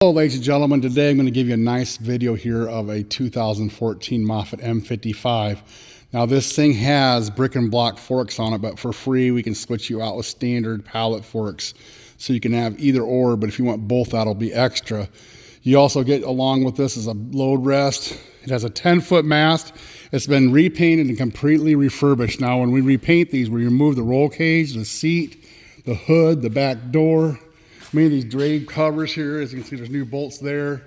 Hello ladies and gentlemen, today I'm going to give you a nice video here of a 2014 Moffett M55. Now this thing has brick and block forks on it, but for free we can switch you out with standard pallet forks. So you can have either or, but if you want both that'll be extra. You also get along with this is a load rest. It has a 10-foot mast. It's been repainted and completely refurbished. Now when we repaint these, we remove the roll cage, the seat, the hood, the back door. Many of these drape covers here, as you can see, there's new bolts there.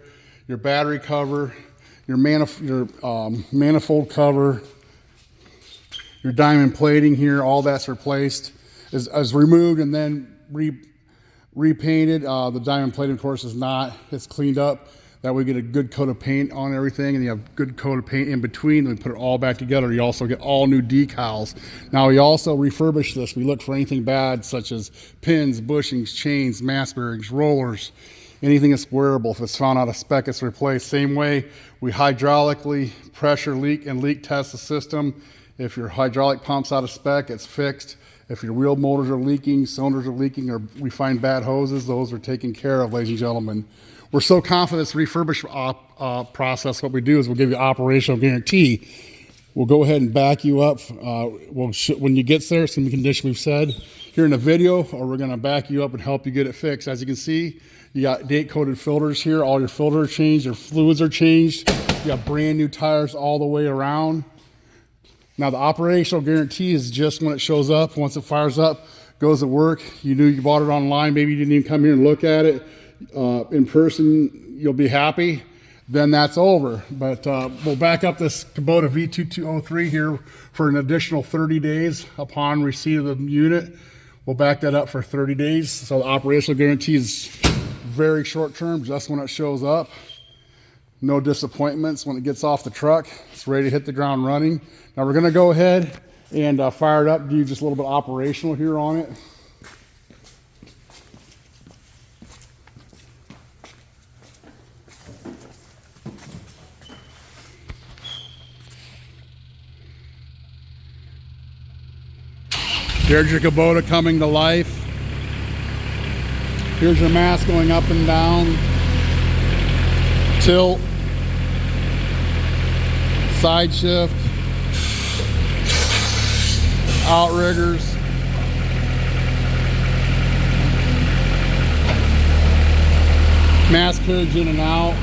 Your battery cover, your manifold cover, your diamond plating here, all that's replaced, is removed and then repainted. The diamond plating, of course, is not. It's cleaned up. That way we get a good coat of paint on everything, and you have good coat of paint in between. Then we put it all back together. You also get all new decals. Now we also refurbish this. We look for anything bad, such as pins, bushings, chains, mass bearings, rollers, anything that's wearable. If it's found out of spec, it's replaced. Same way, we hydraulically pressure leak and leak test the system. If your hydraulic pump's out of spec, it's fixed. If your wheel motors are leaking, cylinders are leaking, or we find bad hoses, those are taken care of, ladies and gentlemen. We're so confident this refurbish process, what we do is we'll give you operational guarantee. We'll go ahead and back you up. When you get there, some condition we've said here in the video, or we're gonna back you up and help you get it fixed. As you can see, you got date-coated filters here. All your filters are changed, your fluids are changed. You got brand new tires all the way around. Now the operational guarantee is just when it shows up. Once it fires up, goes to work. You knew you bought it online, maybe you didn't even come here and look at it. In person, you'll be happy. Then that's over. But we'll back up this Kubota V2203 here for an additional 30 days upon receipt of the unit. We'll back that up for 30 days. So the operational guarantee is very short term, just when it shows up. No disappointments when it gets off the truck. It's ready to hit the ground running. Now we're gonna go ahead and fire it up, do just a little bit operational here on it. Here's your Kubota coming to life. Here's your mast going up and down. Tilt. Side shift. Outriggers. Mast carriage in and out.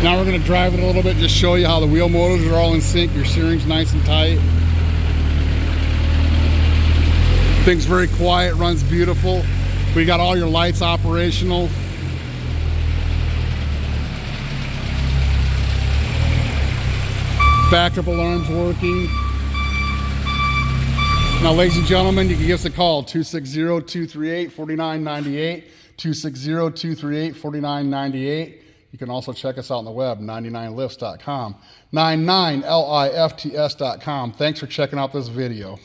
Now we're going to drive it a little bit, just show you how the wheel motors are all in sync. Your steering's nice and tight. Thing's very quiet, runs beautiful. We got all your lights operational. Backup alarm's working. Now, ladies and gentlemen, you can give us a call, 260-238-4998, 260-238-4998. You can also check us out on the web, 99lifts.com, 99lifts.com. Thanks for checking out this video.